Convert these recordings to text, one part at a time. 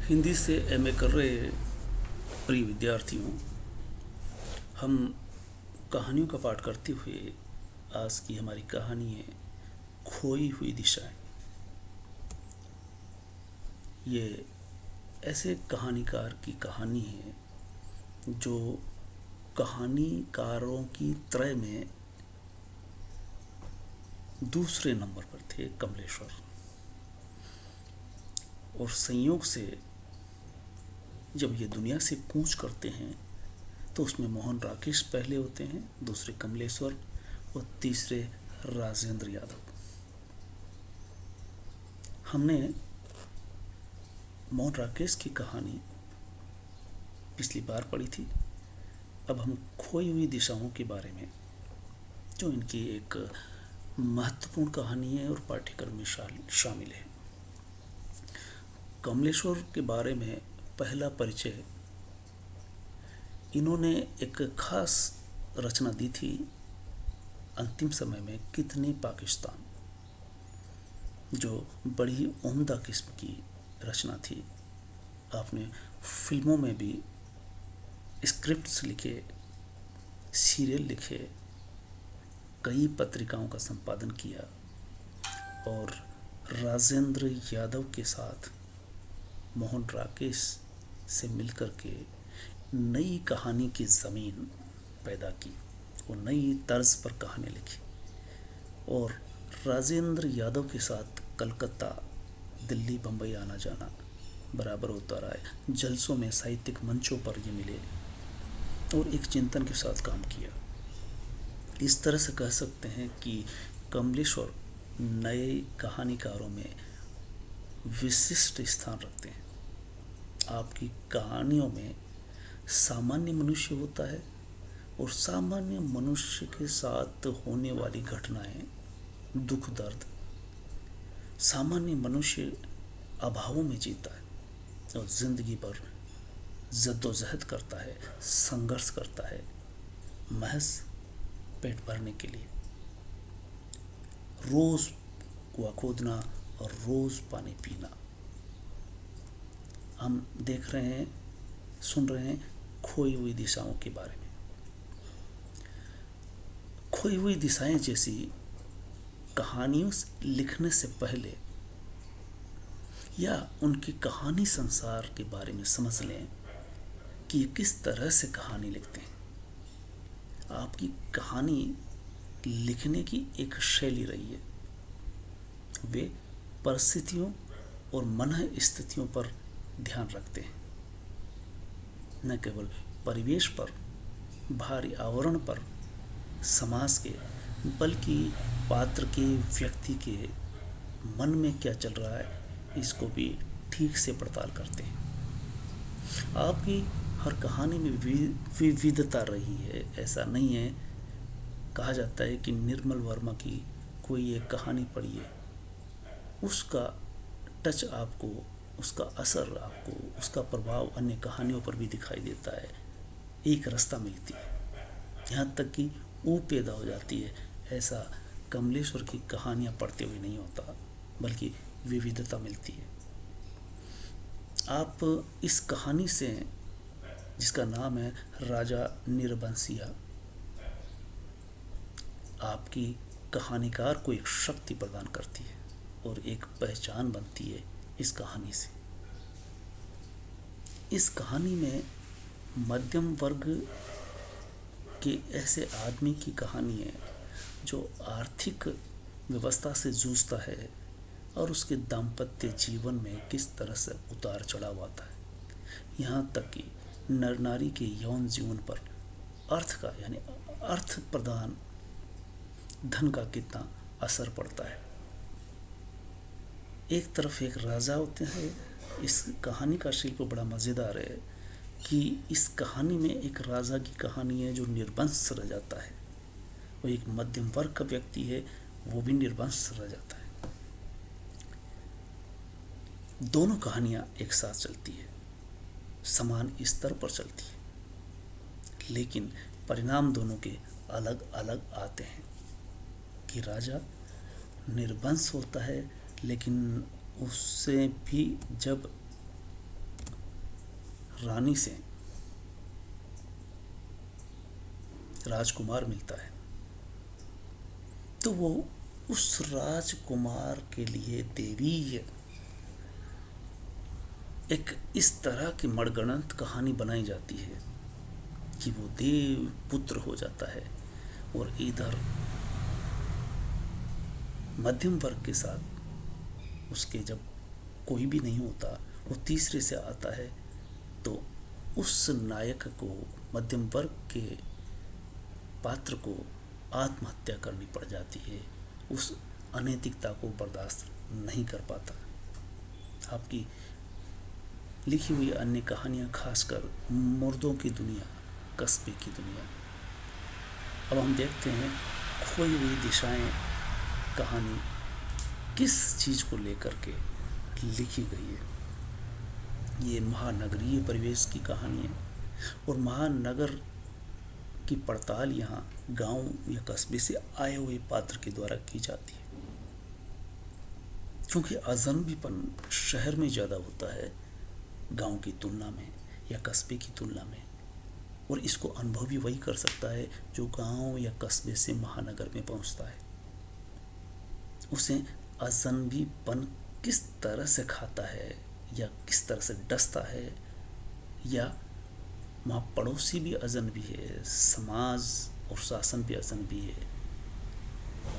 हिंदी से एमए कर रहे प्रिय विद्यार्थियों, हम कहानियों का पाठ करते हुए आज की हमारी कहानी है खोई हुई दिशाएं। ये ऐसे कहानीकार की कहानी है जो कहानीकारों की त्रय में दूसरे नंबर पर थे, कमलेश्वर। और संयोग से जब ये दुनिया से कूच करते हैं तो उसमें मोहन राकेश पहले होते हैं, दूसरे कमलेश्वर और तीसरे राजेंद्र यादव। हमने मोहन राकेश की कहानी पिछली बार पढ़ी थी। अब हम खोई हुई दिशाओं के बारे में, जो इनकी एक महत्वपूर्ण कहानी है और पाठ्यक्रम में शामिल है। कमलेश्वर के बारे में पहला परिचय, इन्होंने एक खास रचना दी थी अंतिम समय में, कितने पाकिस्तान, जो बड़ी उम्दा किस्म की रचना थी। आपने फिल्मों में भी स्क्रिप्ट्स लिखे, सीरियल लिखे, कई पत्रिकाओं का संपादन किया और राजेंद्र यादव के साथ मोहन राकेश से मिलकर के नई कहानी की ज़मीन पैदा की और नई तर्ज पर कहानी लिखी। और राजेंद्र यादव के साथ कलकत्ता, दिल्ली, बम्बई आना जाना बराबर होता रहा है। जलसों में, साहित्यिक मंचों पर ये मिले और एक चिंतन के साथ काम किया। इस तरह से कह सकते हैं कि कमलेश्वर नए कहानीकारों में विशिष्ट स्थान रखते हैं। आपकी कहानियों में सामान्य मनुष्य होता है और सामान्य मनुष्य के साथ होने वाली घटनाएं, दुख दर्द, सामान्य मनुष्य अभावों में जीता है और जिंदगी पर जद्दोजहद करता है, संघर्ष करता है, महज पेट भरने के लिए। रोज कुआं खोदना और रोज पानी पीना। हम देख रहे हैं, सुन रहे हैं खोई हुई दिशाओं के बारे में। खोई हुई दिशाएं जैसी कहानियों लिखने से पहले या उनकी कहानी संसार के बारे में समझ लें कि ये किस तरह से कहानी लिखते हैं। आपकी कहानी लिखने की एक शैली रही है। वे परिस्थितियों और मन स्थितियों पर ध्यान रखते हैं, न केवल परिवेश पर, बाहरी आवरण पर, समाज के, बल्कि पात्र के, व्यक्ति के मन में क्या चल रहा है, इसको भी ठीक से पड़ताल करते हैं। आपकी हर कहानी में विविधता रही है, ऐसा नहीं है। कहा जाता है कि निर्मल वर्मा की कोई एक कहानी पढ़िए, उसका टच आपको, उसका असर आपको, उसका प्रभाव अन्य कहानियों पर भी दिखाई देता है। एक रास्ता मिलती है, यहाँ तक कि ऊ पैदा हो जाती है। ऐसा कमलेश्वर की कहानियाँ पढ़ते हुए नहीं होता, बल्कि विविधता मिलती है। आप इस कहानी से, जिसका नाम है राजा निरबंसिया, आपकी कहानीकार को एक शक्ति प्रदान करती है और एक पहचान बनती है इस कहानी से। इस कहानी में मध्यम वर्ग के ऐसे आदमी की कहानी है जो आर्थिक व्यवस्था से जूझता है और उसके दाम्पत्य जीवन में किस तरह से उतार चढ़ाव आता है। यहाँ तक कि नर नारी के यौन जीवन पर अर्थ का, यानी अर्थ प्रदान धन का कितना असर पड़ता है। एक तरफ एक राजा होते हैं। इस कहानी का शिल्प बड़ा मज़ेदार है कि इस कहानी में एक राजा की कहानी है जो निर्वंश रह जाता है, वो एक मध्यम वर्ग का व्यक्ति है, वो भी निर्वंश रह जाता है। दोनों कहानियाँ एक साथ चलती है, समान स्तर पर चलती है, लेकिन परिणाम दोनों के अलग अलग आते हैं। कि राजा निर्वंश होता है, लेकिन उससे भी जब रानी से राजकुमार मिलता है तो वो उस राजकुमार के लिए देवी एक इस तरह की मणगणंत कहानी बनाई जाती है कि वो देव पुत्र हो जाता है। और इधर मध्यम वर्ग के साथ उसके जब कोई भी नहीं होता, वो तीसरे से आता है, तो उस नायक को, मध्यम वर्ग के पात्र को आत्महत्या करनी पड़ जाती है। उस अनैतिकता को बर्दाश्त नहीं कर पाता। आपकी लिखी हुई अन्य कहानियाँ, खासकर मुर्दों की दुनिया, कस्बे की दुनिया, अब हम देखते हैं खोई हुई दिशाएं कहानी किस चीज़ को लेकर के लिखी गई है। ये महानगरीय परिवेश की कहानी है और महानगर की पड़ताल यहाँ गांव या कस्बे से आए हुए पात्र के द्वारा की जाती है। क्योंकि अजनबीपन शहर में ज़्यादा होता है गांव की तुलना में या कस्बे की तुलना में, और इसको अनुभव भी वही कर सकता है जो गांव या कस्बे से महानगर में पहुंचता है। उसे अजनबीपन किस तरह से खाता है या किस तरह से डसता है, या वहाँ पड़ोसी भी अजनबी है, समाज और शासन भी अजनबी है।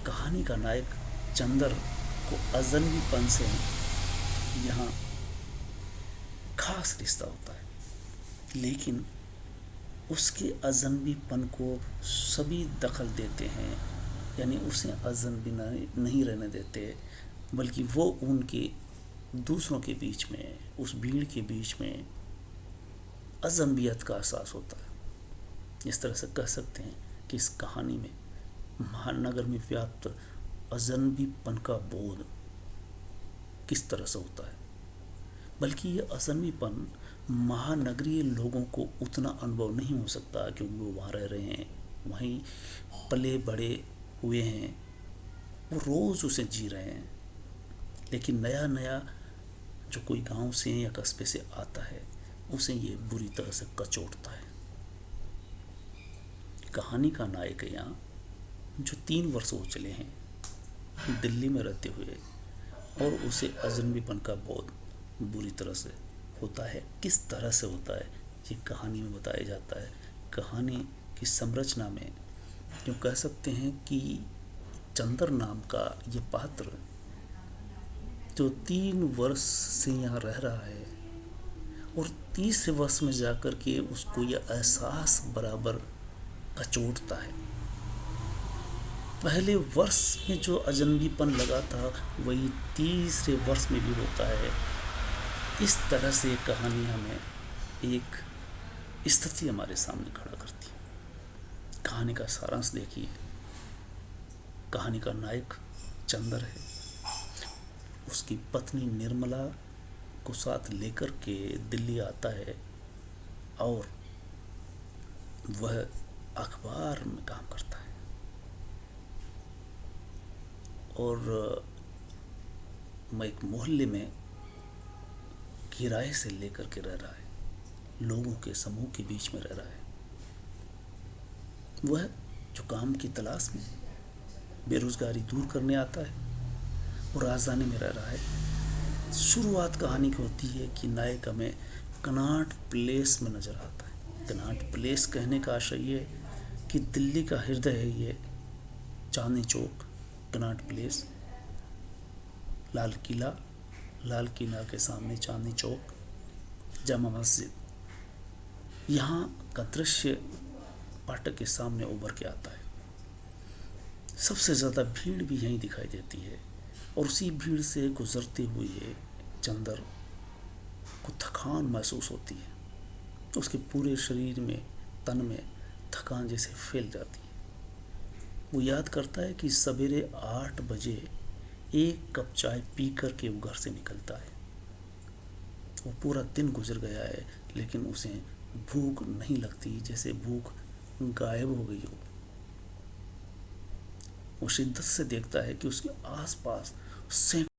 कहानी का नायक चंदर को अजनबीपन से यहाँ खास रिश्ता होता है, लेकिन उसके अजनबीपन को सभी दखल देते हैं, यानी उसे अजनबी नहीं रहने देते, बल्कि वो उनके दूसरों के बीच में, उस भीड़ के बीच में अजनबियत का एहसास होता है। इस तरह से कह सकते हैं कि इस कहानी में महानगर में व्याप्त अजनबीपन का बोध किस तरह से होता है, बल्कि ये अजनबीपन महानगरीय लोगों को उतना अनुभव नहीं हो सकता क्योंकि वो वहाँ रह रहे हैं, वहीं पले बड़े हुए हैं, वो रोज़ उसे जी रहे हैं। लेकिन नया नया जो कोई गांव से या कस्बे से आता है, उसे ये बुरी तरह से कचोटता है। कहानी का नायक यहाँ जो 3 वर्ष हो चले हैं दिल्ली में रहते हुए, और उसे अजनबीपन का बोध बुरी तरह से होता है। किस तरह से होता है ये कहानी में बताया जाता है। कहानी की संरचना में जो कह सकते हैं कि चंदर नाम का ये पात्र जो 3 वर्ष से यहाँ रह रहा है और तीसरे वर्ष में जाकर के उसको यह एहसास बराबर कचोटता है। पहले वर्ष में जो अजनबीपन लगा था वही तीसरे वर्ष में भी होता है। इस तरह से कहानी हमें एक स्थिति हमारे सामने खड़ा करती है। कहानी का सारांश देखिए। कहानी का नायक चंदर है, उसकी पत्नी निर्मला को साथ लेकर के दिल्ली आता है और वह अखबार में काम करता है और एक मोहल्ले में किराए से लेकर के रह रहा है, लोगों के समूह के बीच में रह रहा है। वह जो काम की तलाश में बेरोजगारी दूर करने आता है और राजधानी में रह रहा है। शुरुआत कहानी की होती है कि नायक हमें कनॉट प्लेस में नजर आता है। कनॉट प्लेस कहने का आशय ये कि दिल्ली का हृदय है ये, चांदनी चौक, कनॉट प्लेस, लाल किला के सामने चांदनी चौक, जामा मस्जिद, यहाँ का दृश्य पाठक के सामने उभर के आता है। सबसे ज़्यादा भीड़ भी यहीं दिखाई देती है और उसी भीड़ से गुजरते हुए चंदर को थकान महसूस होती है। उसके पूरे शरीर में, तन में थकान जैसे फैल जाती है। वो याद करता है कि सवेरे 8 बजे 1 कप चाय पी कर के वो घर से निकलता है। वो पूरा दिन गुजर गया है लेकिन उसे भूख नहीं लगती, जैसे भूख गायब हो गई हो। वो शिद्दत से देखता है कि उसके आसपास सैकड़ों